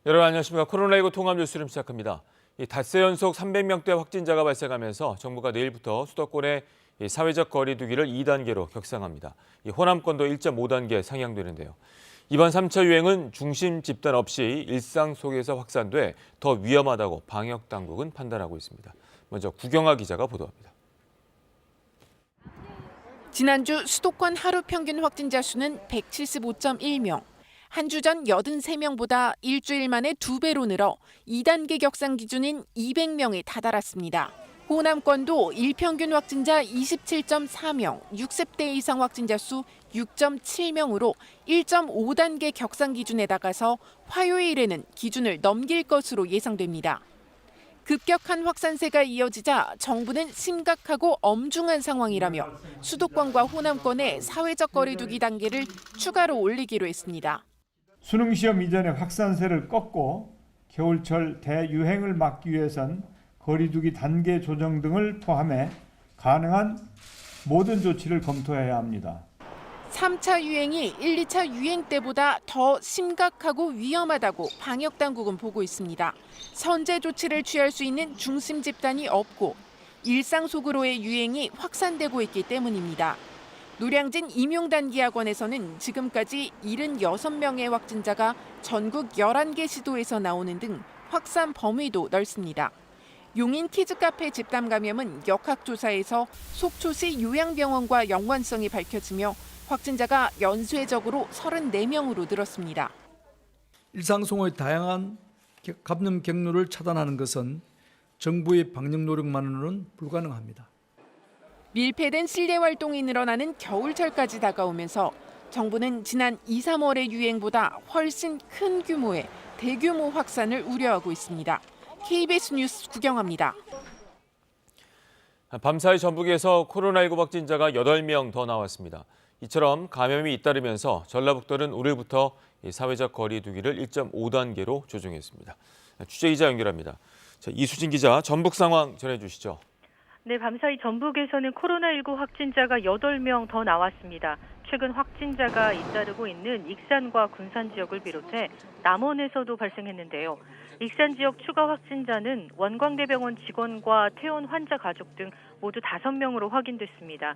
여러분 안녕하십니까. 코로나19 통합 뉴스를 시작합니다. 닷새 연속 300명대 확진자가 발생하면서 정부가 내일부터 수도권의 사회적 거리 두기를 2단계로 격상합니다. 호남권도 1.5단계 상향되는데요. 이번 3차 유행은 중심 집단 없이 일상 속에서 확산돼 더 위험하다고 방역 당국은 판단하고 있습니다. 먼저 구경아 기자가 보도합니다. 지난주 수도권 하루 평균 확진자 수는 175.1명. 한 주 전 83명보다 일주일 만에 2배로 늘어 2단계 격상 기준인 200명에 다다랐습니다. 호남권도 일평균 확진자 27.4명, 60대 이상 확진자 수 6.7명으로 1.5단계 격상 기준에 나가서 화요일에는 기준을 넘길 것으로 예상됩니다. 급격한 확산세가 이어지자 정부는 심각하고 엄중한 상황이라며 수도권과 호남권의 사회적 거리 두기 단계를 추가로 올리기로 했습니다. 수능 시험 이전의 확산세를 꺾고 겨울철 대유행을 막기 위해선 거리두기 단계 조정 등을 포함해 가능한 모든 조치를 검토해야 합니다. 3차 유행이 1, 2차 유행 때보다 더 심각하고 위험하다고 방역 당국은 보고 있습니다. 선제 조치를 취할 수 있는 중심 집단이 없고 일상 속으로의 유행이 확산되고 있기 때문입니다. 노량진 임용단기학원에서는 지금까지 76명의 확진자가 전국 11개 시도에서 나오는 등 확산 범위도 넓습니다. 용인 키즈카페 집단 감염은 역학조사에서 속초시 요양병원과 연관성이 밝혀지며 확진자가 연쇄적으로 34명으로 늘었습니다. 일상생활의 다양한 감염 경로를 차단하는 것은 정부의 방역 노력만으로는 불가능합니다. 밀폐된 실내 활동이 늘어나는 겨울철까지 다가오면서 정부는 지난 2, 3월의 유행보다 훨씬 큰 규모의 대규모 확산을 우려하고 있습니다. KBS 뉴스 구경합니다. 밤사이 전북에서 코로나19 확진자가 8명 더 나왔습니다. 이처럼 감염이 잇따르면서 전라북도는 오늘부터 사회적 거리 두기를 1.5단계로 조정했습니다. 취재기자 연결합니다. 이수진 기자, 전북 상황 전해주시죠. 네, 밤사이 전북에서는 코로나19 확진자가 8명 더 나왔습니다. 최근 확진자가 잇따르고 있는 익산과 군산 지역을 비롯해 남원에서도 발생했는데요. 익산 지역 추가 확진자는 원광대병원 직원과 퇴원 환자 가족 등 모두 5명으로 확인됐습니다.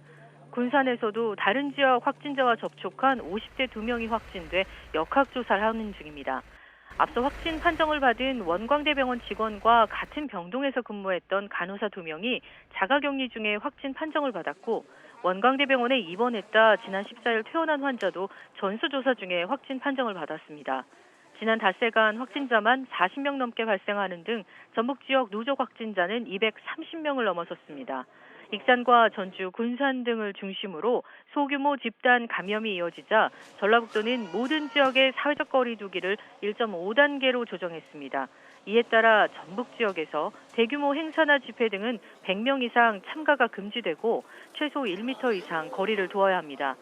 군산에서도 다른 지역 확진자와 접촉한 50대 2명이 확진돼 역학조사를 하는 중입니다. 앞서 확진 판정을 받은 원광대병원 직원과 같은 병동에서 근무했던 간호사 2명이 자가격리 중에 확진 판정을 받았고 원광대병원에 입원했다 지난 14일 퇴원한 환자도 전수조사 중에 확진 판정을 받았습니다. 지난 닷새간 확진자만 40명 넘게 발생하는 등 전북 지역 누적 확진자는 230명을 넘어섰습니다. 익산과 전주, 군산 등을 중심으로 소규모 집단 감염이 이어지자 전라북도는 모든 지역의 사회적 거리 두기를 1.5단계로 조정했습니다. 이에 따라 전북 지역에서 대규모 행사나 집회 등은 100명 이상 참가가 금지되고 최소 1m 이상 거리를 두어야 합니다.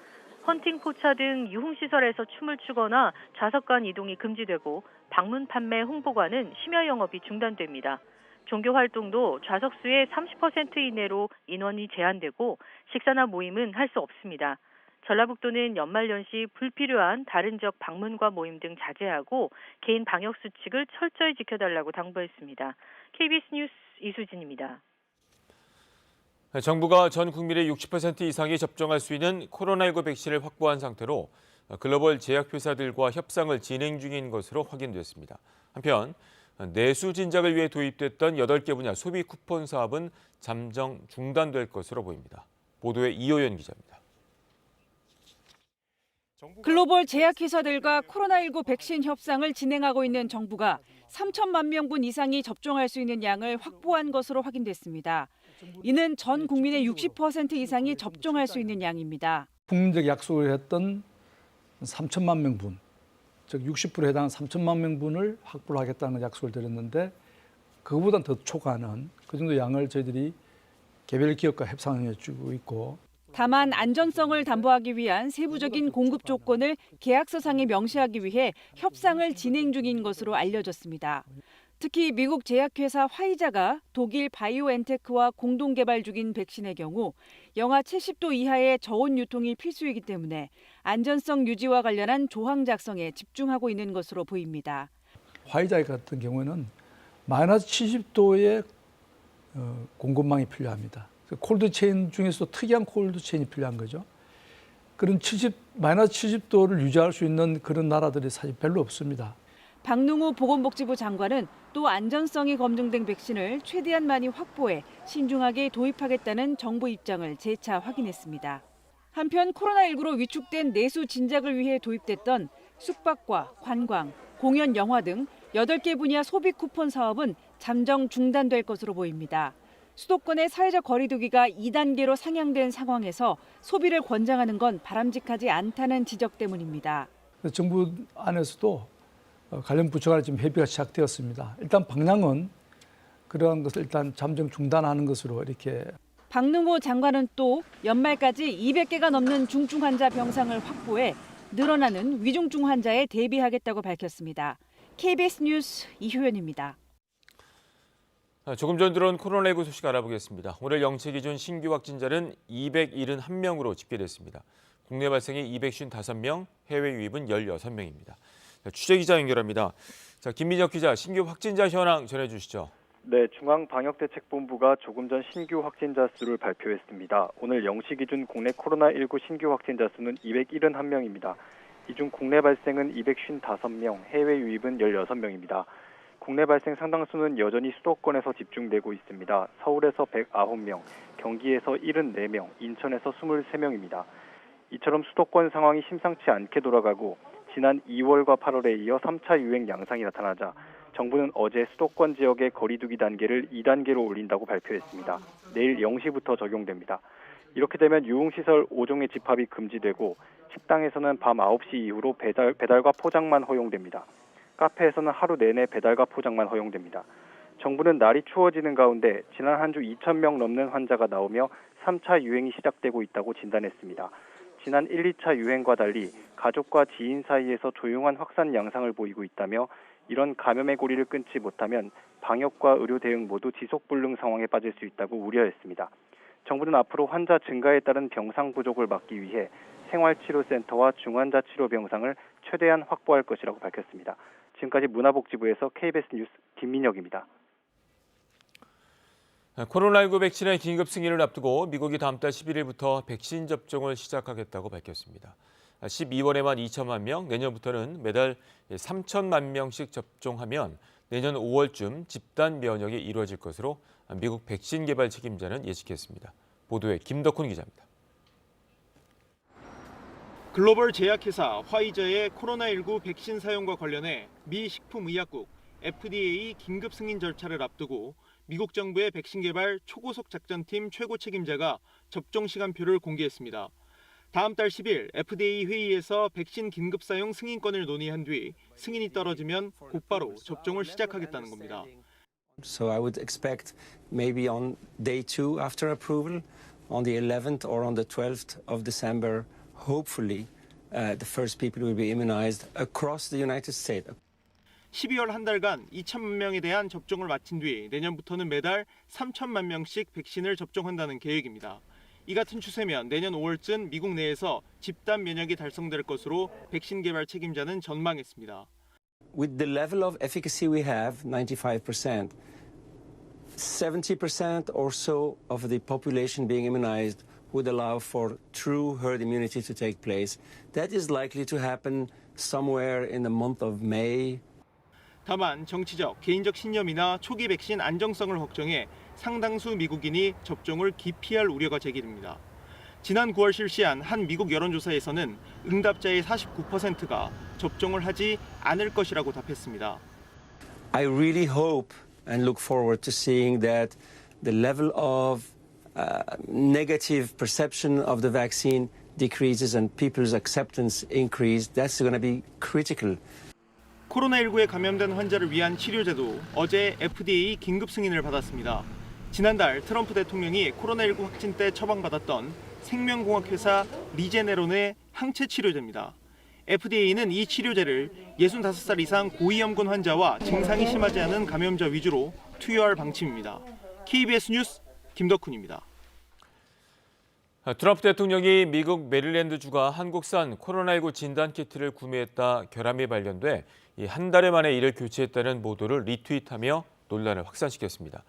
헌팅 포차 등 유흥시설에서 춤을 추거나 좌석 간 이동이 금지되고 방문 판매 홍보관은 심야 영업이 중단됩니다. 종교 활동도 좌석수의 30% 이내로 인원이 제한되고 식사나 모임은 할 수 없습니다. 전라북도는 연말연시 불필요한 다른 지역 방문과 모임 등 자제하고 개인 방역 수칙을 철저히 지켜달라고 당부했습니다. KBS 뉴스 이수진입니다. 정부가 전 국민의 60% 이상이 접종할 수 있는 코로나19 백신을 확보한 상태로 글로벌 제약회사들과 협상을 진행 중인 것으로 확인됐습니다. 한편 내수 진작을 위해 도입됐던 8개 분야 소비 쿠폰 사업은 잠정 중단될 것으로 보입니다. 보도에 이호연 기자입니다. 글로벌 제약회사들과 코로나19 백신 협상을 진행하고 있는 정부가 3천만 명분 이상이 접종할 수 있는 양을 확보한 것으로 확인됐습니다. 이는 전 국민의 60% 이상이 접종할 수 있는 양입니다. 국민적 약속을 했던 3천만 명분, 즉 60%에 해당하는 3천만 명분을 확보를 하겠다는 약속을 드렸는데 그거보다 더 초과하는 그 정도 양을 저희들이 개별 기업과 협상해 주고 있고 다만 안전성을 담보하기 위한 세부적인 공급 조건을 계약서상에 명시하기 위해 협상을 진행 중인 것으로 알려졌습니다. 특히 미국 제약회사 화이자가 독일 바이오엔테크와 공동 개발 중인 백신의 경우 영하 70도 이하의 저온 유통이 필수이기 때문에 안전성 유지와 관련한 조항 작성에 집중하고 있는 것으로 보입니다. 화이자 같은 경우에는 마이너스 70도의 공급망이 필요합니다. 콜드체인 중에서도 특이한 콜드체인이 필요한 거죠. 그런 마이너스 70도를 유지할 수 있는 그런 나라들이 사실 별로 없습니다. 박능우 보건복지부 장관은 또 안전성이 검증된 백신을 최대한 많이 확보해 신중하게 도입하겠다는 정부 입장을 재차 확인했습니다. 한편 코로나19로 위축된 내수 진작을 위해 도입됐던 숙박과 관광, 공연, 영화 등 8개 분야 소비 쿠폰 사업은 잠정 중단될 것으로 보입니다. 수도권의 사회적 거리 두기가 2단계로 상향된 상황에서 소비를 권장하는 건 바람직하지 않다는 지적 때문입니다. 정부 안에서도 관련 부처 간에 지금 협의가 시작되었습니다. 일단 방향은 그러한 것을 일단 잠정 중단하는 것으로 이렇게. 박능호 장관은 또 연말까지 200개가 넘는 중증 환자 병상을 확보해 늘어나는 위중증 환자에 대비하겠다고 밝혔습니다. KBS 뉴스 이효연입니다. 조금 전 들어온 코로나19 소식 알아보겠습니다. 오늘 0시 기준 신규 확진자는 271명으로 집계됐습니다. 국내 발생이 255명, 해외 유입은 16명입니다. 취재기자 연결합니다. 김민혁 기자, 신규 확진자 현황 전해주시죠. 네, 중앙방역대책본부가 조금 전 신규 확진자 수를 발표했습니다. 오늘 0시 기준 국내 코로나19 신규 확진자 수는 271명입니다. 이 중 국내 발생은 255명, 해외 유입은 16명입니다. 국내 발생 상당수는 여전히 수도권에서 집중되고 있습니다. 서울에서 109명, 경기에서 74명, 인천에서 23명입니다. 이처럼 수도권 상황이 심상치 않게 돌아가고 지난 2월과 8월에 이어 3차 유행 양상이 나타나자 정부는 어제 수도권 지역의 거리두기 단계를 2단계로 올린다고 발표했습니다. 내일 0시부터 적용됩니다. 이렇게 되면 유흥시설 5종의 집합이 금지되고 식당에서는 밤 9시 이후로 배달과 포장만 허용됩니다. 카페에서는 하루 내내 배달과 포장만 허용됩니다. 정부는 날이 추워지는 가운데 지난 한 주 2,000명 넘는 환자가 나오며 3차 유행이 시작되고 있다고 진단했습니다. 지난 1, 2차 유행과 달리 가족과 지인 사이에서 조용한 확산 양상을 보이고 있다며 이런 감염의 고리를 끊지 못하면 방역과 의료 대응 모두 지속불능 상황에 빠질 수 있다고 우려했습니다. 정부는 앞으로 환자 증가에 따른 병상 부족을 막기 위해 생활치료센터와 중환자 치료 병상을 최대한 확보할 것이라고 밝혔습니다. 지금까지 문화복지부에서 KBS 뉴스 김민혁입니다. 코로나19 백신의 긴급 승인을 앞두고 미국이 다음 달 11일부터 백신 접종을 시작하겠다고 밝혔습니다. 12월에만 2천만 명, 내년부터는 매달 3천만 명씩 접종하면 내년 5월쯤 집단 면역이 이루어질 것으로 미국 백신 개발 책임자는 예측했습니다. 보도에 김덕훈 기자입니다. 글로벌 제약회사 화이자의 코로나19 백신 사용과 관련해 미 식품의약국 FDA 긴급 승인 절차를 앞두고 미국 정부의 백신 개발 초고속 작전팀 최고 책임자가 접종 시간표를 공개했습니다. 다음 달 10일 FDA 회의에서 백신 긴급 사용 승인권을 논의한 뒤 승인이 떨어지면 곧바로 접종을 시작하겠다는 겁니다. So I would expect maybe on day 2 after approval, on the 11th or on the 12th of December, hopefully the first people will be immunized across the United States. 12월 한 달간 2천만 명에 대한 접종을 마친 뒤 내년부터는 매달 3천만 명씩 백신을 접종한다는 계획입니다. 이 같은 추세면 내년 5월쯤 미국 내에서 집단 면역이 달성될 것으로 백신 개발 책임자는 전망했습니다. With the level of efficacy we have, 95%, 70% or so of the population being immunized would allow for true herd immunity to take place. That is likely to happen somewhere in the month of May. 다만 정치적, 개인적 신념이나 초기 백신 안정성을 걱정해 상당수 미국인이 접종을 기피할 우려가 제기됩니다. 지난 9월 실시한 한 미국 여론조사에서는 응답자의 49%가 접종을 하지 않을 것이라고 답했습니다. I really hope and look forward to seeing that the level of negative perception of the vaccine decreases and people's acceptance increase. That's going to be critical. 코로나19에 감염된 환자를 위한 치료제도 어제 FDA 긴급 승인을 받았습니다. 지난달 트럼프 대통령이 코로나19 확진 때 처방받았던 생명공학회사 리제네론의 항체 치료제입니다. FDA는 이 치료제를 65살 이상 고위험군 환자와 증상이 심하지 않은 감염자 위주로 투여할 방침입니다. KBS 뉴스 김덕훈입니다. 트럼프 대통령이 미국 메릴랜드주가 한국산 코로나19 진단키트를 구매했다 결함이 발견돼 한 달 만에 이를 교체했다는 보도를 리트윗하며 논란을 확산시켰습니다.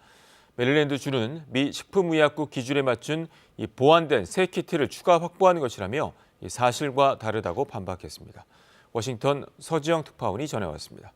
메릴랜드주는 미 식품의약국 기준에 맞춘 보완된 새 키트를 추가 확보한 것이라며 사실과 다르다고 반박했습니다. 워싱턴 서지영 특파원이 전해왔습니다.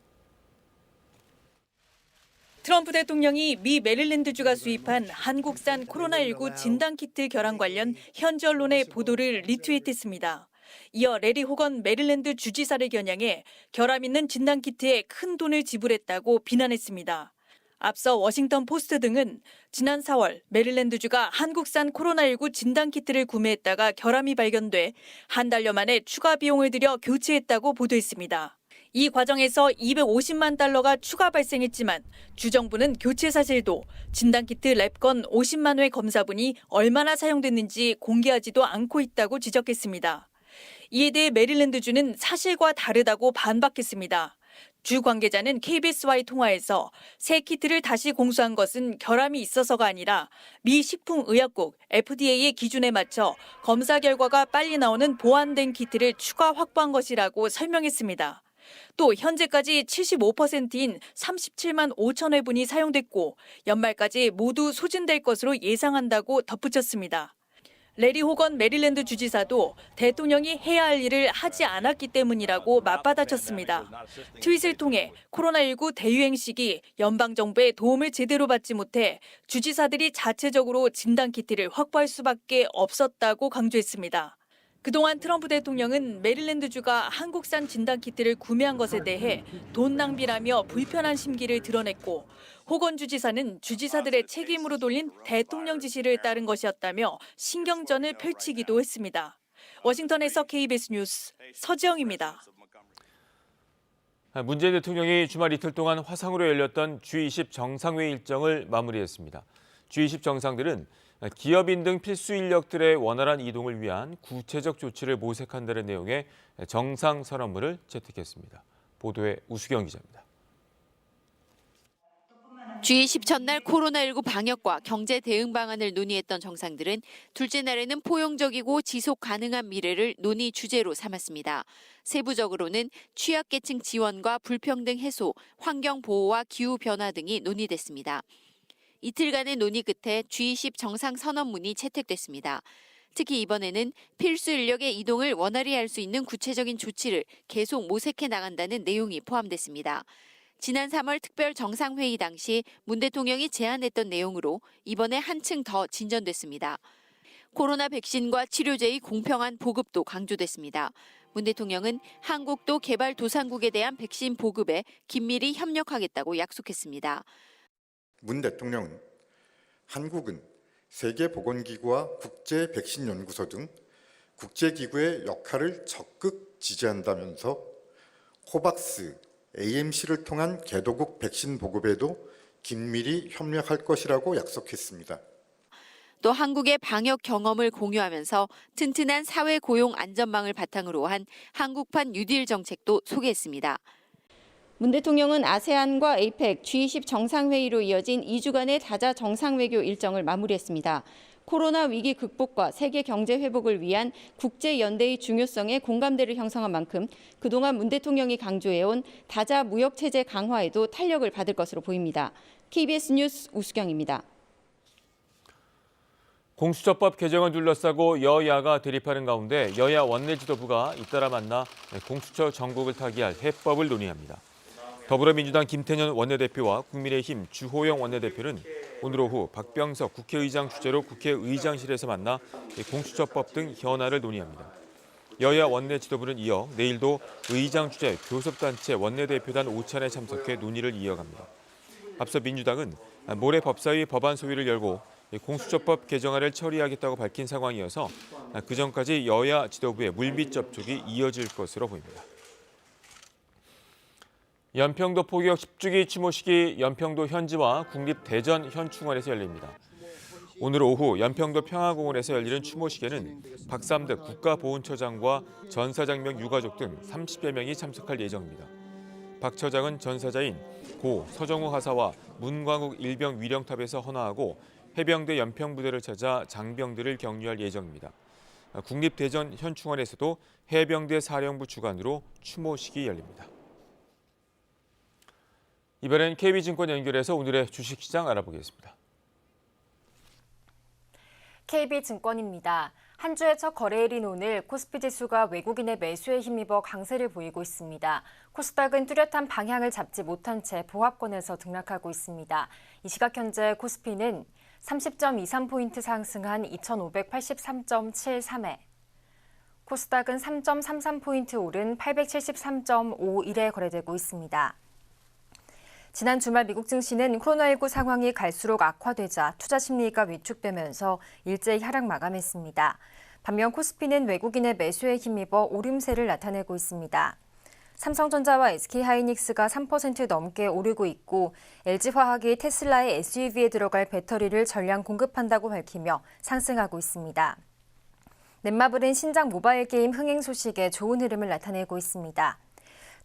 트럼프 대통령이 미 메릴랜드주가 수입한 한국산 코로나19 진단키트 결함 관련 현지 언론의 보도를 리트윗했습니다. 이어 레리 호건 메릴랜드 주지사를 겨냥해 결함 있는 진단키트에 큰 돈을 지불했다고 비난했습니다. 앞서 워싱턴 포스트 등은 지난 4월 메릴랜드주가 한국산 코로나19 진단키트를 구매했다가 결함이 발견돼 한 달여 만에 추가 비용을 들여 교체했다고 보도했습니다. 이 과정에서 250만 달러가 추가 발생했지만 주정부는 교체 사실도 진단키트 랩건 50만 회 검사분이 얼마나 사용됐는지 공개하지도 않고 있다고 지적했습니다. 이에 대해 메릴랜드주는 사실과 다르다고 반박했습니다. 주 관계자는 KBS와의 통화에서 새 키트를 다시 공수한 것은 결함이 있어서가 아니라 미 식품의약국 FDA의 기준에 맞춰 검사 결과가 빨리 나오는 보완된 키트를 추가 확보한 것이라고 설명했습니다. 또 현재까지 75%인 37만 5천 회분이 사용됐고 연말까지 모두 소진될 것으로 예상한다고 덧붙였습니다. 레리 호건 메릴랜드 주지사도 대통령이 해야 할 일을 하지 않았기 때문이라고 맞받아쳤습니다. 트윗을 통해 코로나19 대유행 시기 연방정부의 도움을 제대로 받지 못해 주지사들이 자체적으로 진단키트를 확보할 수밖에 없었다고 강조했습니다. 그동안 트럼프 대통령은 메릴랜드주가 한국산 진단키트를 구매한 것에 대해 돈 낭비라며 불편한 심기를 드러냈고 호건 주지사는 주지사들의 책임으로 돌린 대통령 지시를 따른 것이었다며 신경전을 펼치기도 했습니다. 워싱턴에서 KBS 뉴스 서지영입니다. 문재인 대통령이 주말 이틀 동안 화상으로 열렸던 G20 정상회의 일정을 마무리했습니다. G20 정상들은 기업인 등 필수 인력들의 원활한 이동을 위한 구체적 조치를 모색한다는 내용의 정상 선언문을 채택했습니다. 보도에 우수경 기자입니다. G20 전날 코로나19 방역과 경제 대응 방안을 논의했던 정상들은 둘째 날에는 포용적이고 지속 가능한 미래를 논의 주제로 삼았습니다. 세부적으로는 취약계층 지원과 불평등 해소, 환경 보호와 기후 변화 등이 논의됐습니다. 이틀간의 논의 끝에 G20 정상 선언문이 채택됐습니다. 특히 이번에는 필수 인력의 이동을 원활히 할 수 있는 구체적인 조치를 계속 모색해 나간다는 내용이 포함됐습니다. 지난 3월 특별 정상회의 당시 문 대통령이 제안했던 내용으로 이번에 한층 더 진전됐습니다. 코로나 백신과 치료제의 공평한 보급도 강조됐습니다. 문 대통령은 한국도 개발도상국에 대한 백신 보급에 긴밀히 협력하겠다고 약속했습니다. 문 대통령은 한국은 세계보건기구와 국제백신연구소 등 국제기구의 역할을 적극 지지한다면서 코박스, AMC를 통한 개도국 백신 보급에도 긴밀히 협력할 것이라고 약속했습니다. 또 한국의 방역 경험을 공유하면서 튼튼한 사회 고용 안전망을 바탕으로 한 한국판 뉴딜 정책도 소개했습니다. 문 대통령은 아세안과 APEC, G20 정상회의로 이어진 2주간의 다자 정상외교 일정을 마무리했습니다. 코로나 위기 극복과 세계 경제 회복을 위한 국제연대의 중요성에 공감대를 형성한 만큼 그동안 문 대통령이 강조해온 다자 무역체제 강화에도 탄력을 받을 것으로 보입니다. KBS 뉴스 우수경입니다. 공수처법 개정을 둘러싸고 여야가 대립하는 가운데 여야 원내 지도부가 잇따라 만나 공수처 전국을 타개할 해법을 논의합니다. 더불어민주당 김태년 원내대표와 국민의힘 주호영 원내대표는 오늘 오후 박병석 국회의장 주재로 국회의장실에서 만나 공수처법 등 현안을 논의합니다. 여야 원내 지도부는 이어 내일도 의장 주재 교섭단체 원내대표단 오찬에 참석해 논의를 이어갑니다. 앞서 민주당은 모레 법사위 법안 소위를 열고 공수처법 개정안을 처리하겠다고 밝힌 상황이어서 그전까지 여야 지도부의 물밑 접촉이 이어질 것으로 보입니다. 연평도 포격 10주기 추모식이 연평도 현지와 국립대전 현충원에서 열립니다. 오늘 오후 연평도 평화공원에서 열리는 추모식에는 박삼득 국가보훈처장과 전사장명 유가족 등 30여 명이 참석할 예정입니다. 박 처장은 전사자인 고 서정우 하사와 문광욱 일병 위령탑에서 헌화하고 해병대 연평부대를 찾아 장병들을 격려할 예정입니다. 국립대전 현충원에서도 해병대 사령부 주관으로 추모식이 열립니다. 이번엔 KB증권 연결해서 오늘의 주식시장 알아보겠습니다. KB증권입니다. 한 주의 첫 거래일인 오늘 코스피 지수가 외국인의 매수에 힘입어 강세를 보이고 있습니다. 코스닥은 뚜렷한 방향을 잡지 못한 채 보합권에서 등락하고 있습니다. 이 시각 현재 코스피는 30.23포인트 상승한 2,583.73에 코스닥은 3.33포인트 오른 873.51에 거래되고 있습니다. 지난 주말 미국 증시는 코로나19 상황이 갈수록 악화되자 투자 심리가 위축되면서 일제히 하락 마감했습니다. 반면 코스피는 외국인의 매수에 힘입어 오름세를 나타내고 있습니다. 삼성전자와 SK하이닉스가 3% 넘게 오르고 있고 LG화학이 테슬라의 SUV에 들어갈 배터리를 전량 공급한다고 밝히며 상승하고 있습니다. 넷마블은 신작 모바일 게임 흥행 소식에 좋은 흐름을 나타내고 있습니다.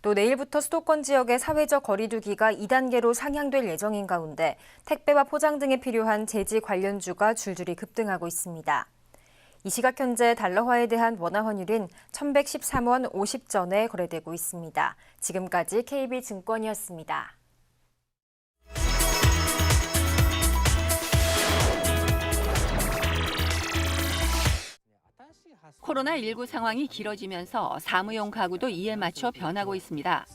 또 내일부터 수도권 지역의 사회적 거리두기가 2단계로 상향될 예정인 가운데 택배와 포장 등에 필요한 제지 관련주가 줄줄이 급등하고 있습니다. 이 시각 현재 달러화에 대한 원화 환율은 1,113원 50전에 거래되고 있습니다. 지금까지 KB증권이었습니다. 코로나19 상황이 길어지면서 사무용 가구도 이에 맞춰 변하고 있습니다.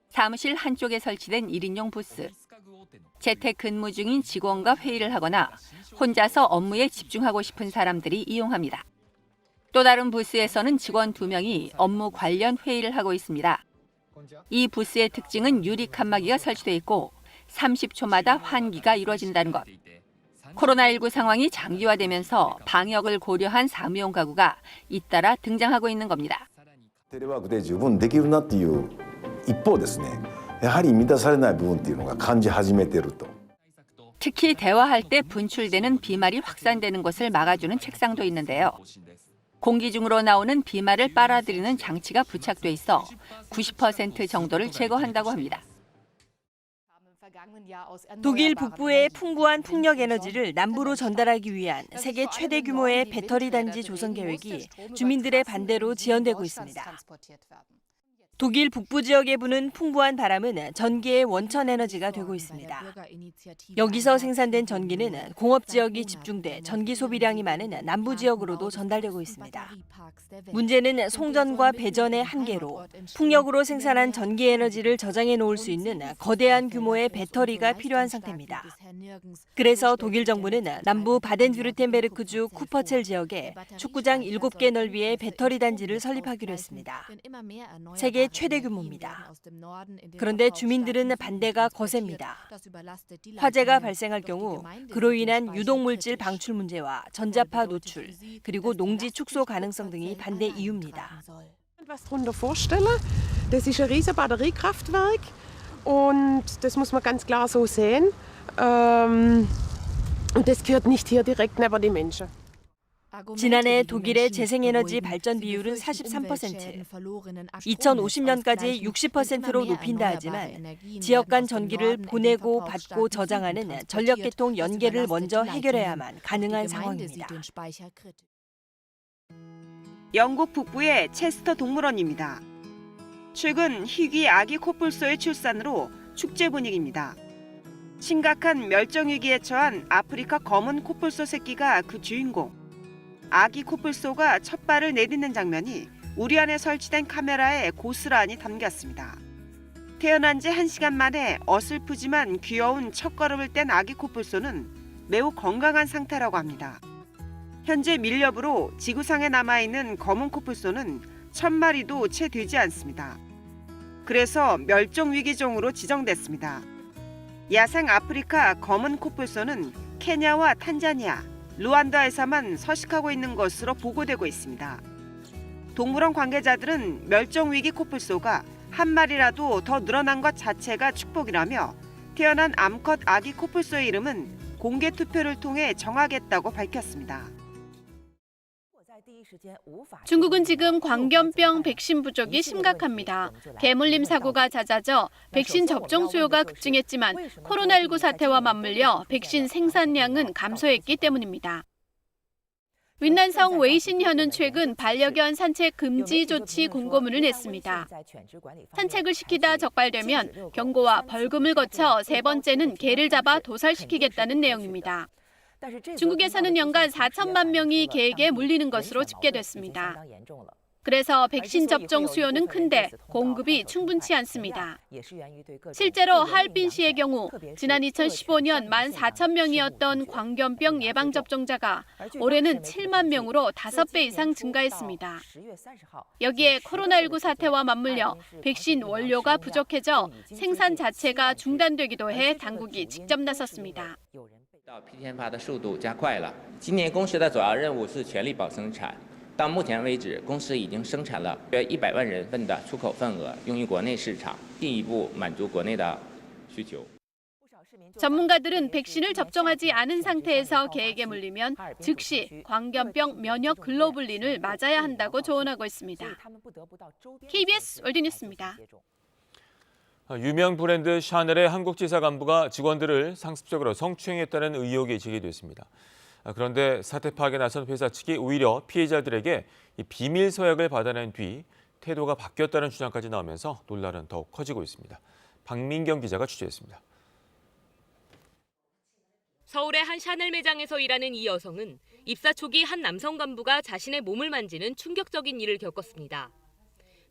사무실 한쪽에 설치된 1인용 부스. 재택 근무 중인 직원과 회의를 하거나 혼자서 업무에 집중하고 싶은 사람들이 이용합니다. 또 다른 부스에서는 직원 2명이 업무 관련 회의를 하고 있습니다. 이 부스의 특징은 유리 칸막이가 설치돼 있고 30초마다 환기가 이루어진다는 것. 코로나19 상황이 장기화되면서 방역을 고려한 사무용 가구가 잇따라 등장하고 있는 겁니다. テレワークで十分できるなっていう一方ですね、やはり満たされない部分っていうのが感じ始めていると。 특히 대화할 때 분출되는 비말이 확산되는 것을 막아주는 책상도 있는데요. 공기 중으로 나오는 비말을 빨아들이는 장치가 부착돼 있어 90% 정도를 제거한다고 합니다. 독일 북부의 풍부한 풍력 에너지를 남부로 전달하기 위한 세계 최대 규모의 배터리 단지 조성 계획이 주민들의 반대로 지연되고 있습니다. 독일 북부 지역에 부는 풍부한 바람은 전기의 원천 에너지가 되고 있습니다. 여기서 생산된 전기는 공업 지역이 집중돼 전기 소비량이 많은 남부 지역으로도 전달되고 있습니다. 문제는 송전과 배전의 한계로 풍력으로 생산한 전기 에너지를 저장해 놓을 수 있는 거대한 규모의 배터리가 필요한 상태입니다. 그래서 독일 정부는 남부 바덴뷰르텐베르크주 쿠퍼첼 지역에 축구장 7개 넓이의 배터리 단지를 설립하기로 했습니다. 세계 최대 규모입니다. 그런데 주민들은 반대가 거셉니다. 화재가 발생할 경우 그로 인한 유독물질 방출 문제와 전자파 노출, 그리고 농지 축소 가능성 등이 반대 이유입니다. Was darunter vorstellen, das ist ein riesen Batteriekraftwerk und das muss man ganz klar so sehen. Und das gehört nicht hier direkt neben die Menschen. 지난해 독일의 재생에너지 발전 비율은 43%, 2050년까지 60%로 높인다 하지만 지역 간 전기를 보내고 받고 저장하는 전력계통 연계를 먼저 해결해야만 가능한 상황입니다. 영국 북부의 체스터 동물원입니다. 최근 희귀 아기 코뿔소의 출산으로 축제 분위기입니다. 심각한 멸종위기에 처한 아프리카 검은 코뿔소 새끼가 그 주인공. 아기 코뿔소가 첫 발을 내딛는 장면이 우리 안에 설치된 카메라에 고스란히 담겼습니다. 태어난 지 1시간 만에 어설프지만 귀여운 첫걸음을 뗀 아기 코뿔소는 매우 건강한 상태라고 합니다. 현재 밀렵으로 지구상에 남아있는 검은 코뿔소는 1000마리도 채 되지 않습니다. 그래서 멸종위기종으로 지정됐습니다. 야생 아프리카 검은 코뿔소는 케냐와 탄자니아, 루안다에서만 서식하고 있는 것으로 보고되고 있습니다. 동물원 관계자들은 멸종위기 코뿔소가 한 마리라도 더 늘어난 것 자체가 축복이라며 태어난 암컷 아기 코뿔소의 이름은 공개 투표를 통해 정하겠다고 밝혔습니다. 중국은 지금 광견병 백신 부족이 심각합니다. 개물림 사고가 잦아져 백신 접종 수요가 급증했지만 코로나19 사태와 맞물려 백신 생산량은 감소했기 때문입니다. 윈난성 웨이신현은 최근 반려견 산책 금지 조치 공고문을 냈습니다. 산책을 시키다 적발되면 경고와 벌금을 거쳐 세 번째는 개를 잡아 도살시키겠다는 내용입니다. 중국에서는 연간 4천만 명이 개에게 물리는 것으로 집계됐습니다. 그래서 백신 접종 수요는 큰데 공급이 충분치 않습니다. 실제로 하얼빈시의 경우 지난 2015년 14,000명이었던 광견병 예방접종자가 올해는 7만 명으로 5배 이상 증가했습니다. 여기에 코로나19 사태와 맞물려 백신 원료가 부족해져 생산 자체가 중단되기도 해 당국이 직접 나섰습니다. 批天发的速度加快了。今年公司的主要任务是全力保生产。到目前为止，公司已经生产了约100万人份的出口份额，用于国内市场，进一步满足国内的需求。 전문가들은 백신을 접종하지 않은 상태에서 개에게 물리면 즉시 광견병 면역 글로불린을 맞아야 한다고 조언하고 있습니다. KBS 월드뉴스입니다. 유명 브랜드 샤넬의 한국 지사 간부가 직원들을 상습적으로 성추행했다는 의혹이 제기됐습니다. 그런데 사태 파악에 나선 회사 측이 오히려 피해자들에게 비밀 서약을 받아낸 뒤 태도가 바뀌었다는 주장까지 나오면서 논란은 더욱 커지고 있습니다. 박민경 기자가 취재했습니다. 서울의 한 샤넬 매장에서 일하는 이 여성은 입사 초기 한 남성 간부가 자신의 몸을 만지는 충격적인 일을 겪었습니다.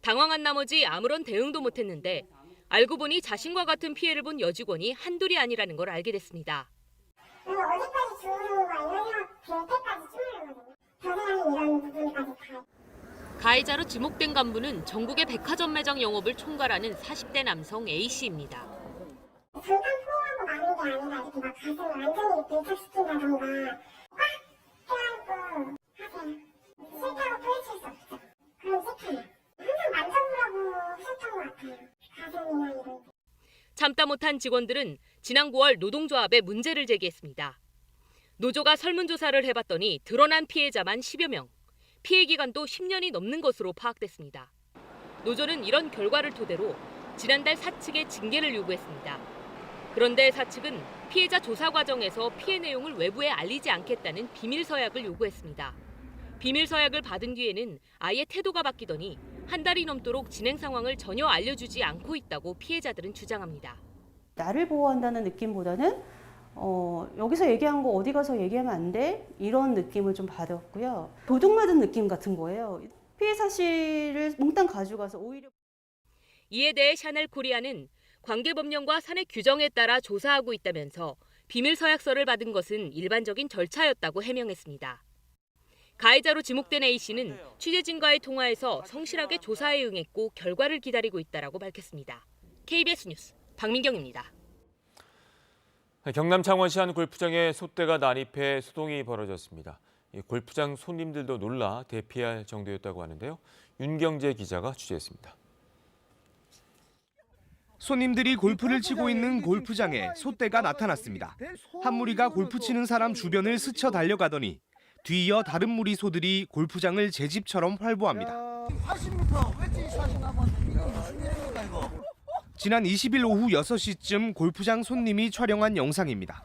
당황한 나머지 아무런 대응도 못했는데 알고 보니 자신과 같은 피해를 본 여직원이 한둘이 아니라는 걸 알게 됐습니다. 어디까지 주무르는 거 아니면 될 때까지 주무르거든요. 겨드랑이 이런 부분까지 다. 가해자로 지목된 간부는 전국의 백화점 매장 영업을 총괄하는 40대 남성 A씨입니다. 절단 포함하고 많은 게 아니라 이렇게 막 가슴을 완전히 밀착시킨다던가 꽉 껴안고 하세요. 싫다고 표현칠 수 없죠. 그럼 싫다요. 항상 만져보라고 하셨던 것 같아요. 가슴이나 이런 데. 참다 못한 직원들은 지난 9월 노동조합에 문제를 제기했습니다. 노조가 설문조사를 해봤더니 드러난 피해자만 10여 명, 피해 기간도 10년이 넘는 것으로 파악됐습니다. 노조는 이런 결과를 토대로 지난달 사측에 징계를 요구했습니다. 그런데 사측은 피해자 조사 과정에서 피해 내용을 외부에 알리지 않겠다는 비밀 서약을 요구했습니다. 비밀 서약을 받은 뒤에는 아예 태도가 바뀌더니 한 달이 넘도록 진행 상황을 전혀 알려주지 않고 있다고 피해자들은 주장합니다. 나를 보호한다는 느낌보다는 여기서 얘기한 거 어디 가서 얘기하면 안 돼? 이런 느낌을 좀 받았고요. 도둑맞은 느낌 같은 거예요. 피해 사실을 몽땅 가져가서 오히려. 이에 대해 샤넬 코리아는 관계법령과 사내 규정에 따라 조사하고 있다면서 비밀 서약서를 받은 것은 일반적인 절차였다고 해명했습니다. 가해자로 지목된 A씨는 취재진과의 통화에서 성실하게 조사에 응했고 결과를 기다리고 있다라고 밝혔습니다. KBS 뉴스 박민경입니다. 경남 창원시 한 골프장에 소떼가 난입해 소동이 벌어졌습니다. 골프장 손님들도 놀라 대피할 정도였다고 하는데요. 윤경재 기자가 취재했습니다. 손님들이 골프를 치고 있는 골프장에 소떼가 나타났습니다. 한 무리가 골프 치는 사람 주변을 스쳐 달려가더니 뒤이어 다른 무리 소들이 골프장을 제 집처럼 활보합니다. 지난 20일 오후 6시쯤 골프장 손님이 촬영한 영상입니다.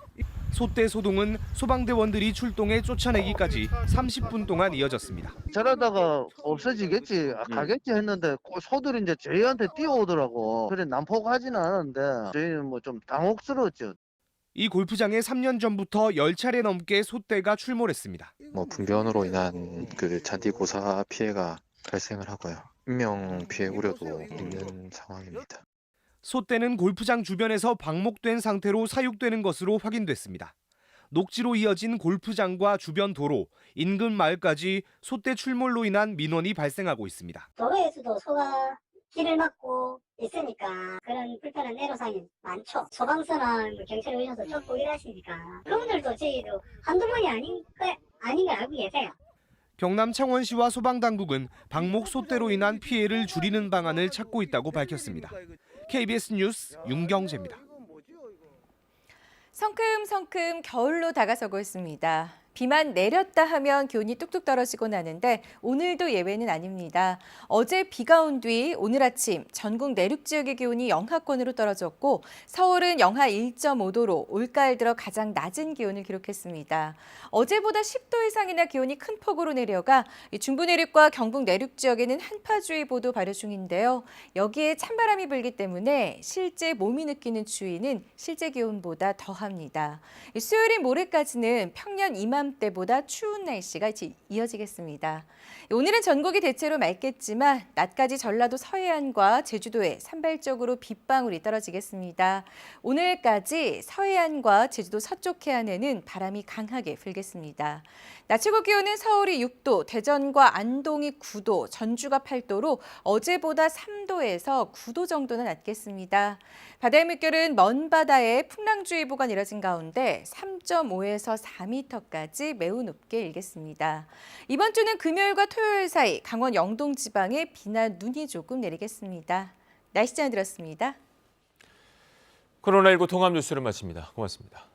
소떼 소동은 소방대원들이 출동해 쫓아내기까지 30분 동안 이어졌습니다. 저러다가 없어지겠지, 가겠지 했는데 소들이 이제 저희한테 뛰어오더라고. 그래 난폭하지는 않은데 저희는 뭐 좀 당혹스러웠죠. 이 골프장에 3년 전부터 10차례 넘게 소떼가 출몰했습니다. 분변으로 인한 잔디 고사 피해가 발생을 하고요. 인명 피해 우려도 있는 상황입니다. 소떼는 골프장 주변에서 방목된 상태로 사육되는 것으로 확인됐습니다. 녹지로 이어진 골프장과 주변 도로, 인근 마을까지 소떼 출몰로 인한 민원이 발생하고 있습니다. 도로에서도 소가 길을 막고 있으니까 그런 불편한 애로사항이 많죠. 소방서나 경찰이 오셔서 쫓고 일하시니까 그분들도 저희도 한두 번이 아닌 걸 알고 계세요. 경남 창원시와 소방당국은 방목 소떼로 인한 피해를 줄이는 방안을 찾고 있다고 밝혔습니다. KBS 뉴스 윤경재입니다. 성큼성큼 겨울로 다가서고 있습니다. 비만 내렸다 하면 기온이 뚝뚝 떨어지고 나는데 오늘도 예외는 아닙니다. 어제 비가 온 뒤 오늘 아침 전국 내륙 지역의 기온이 영하권으로 떨어졌고 서울은 영하 1.5도로 올가을 들어 가장 낮은 기온을 기록했습니다. 어제보다 10도 이상이나 기온이 큰 폭으로 내려가 중부 내륙과 경북 내륙 지역에는 한파주의보도 발효 중인데요. 여기에 찬바람이 불기 때문에 실제 몸이 느끼는 추위는 실제 기온보다 더합니다. 수요일인 모레까지는 평년 이맘때보다 추운 날씨가 이어지겠습니다. 오늘은 전국이 대체로 맑겠지만 낮까지 전라도 서해안과 제주도에 산발적으로 빗방울이 떨어지겠습니다. 오늘까지 서해안과 제주도 서쪽 해안에는 바람이 강하게 불겠습니다. 낮 최고 기온은 서울이 6도, 대전과 안동이 9도, 전주가 8도로 어제보다 3도에서 9도 정도는 낮겠습니다. 바다의 물결은 먼 바다에 풍랑주의보가 내려진 가운데 3.5에서 4m까지 매우 높게 일겠습니다. 이번 주는 금요일과 토요일 사이 강원 영동 지방에 비나 눈이 조금 내리겠습니다. 날씨 전해 드렸습니다. 코로나19 통합 뉴스를 마칩니다. 고맙습니다.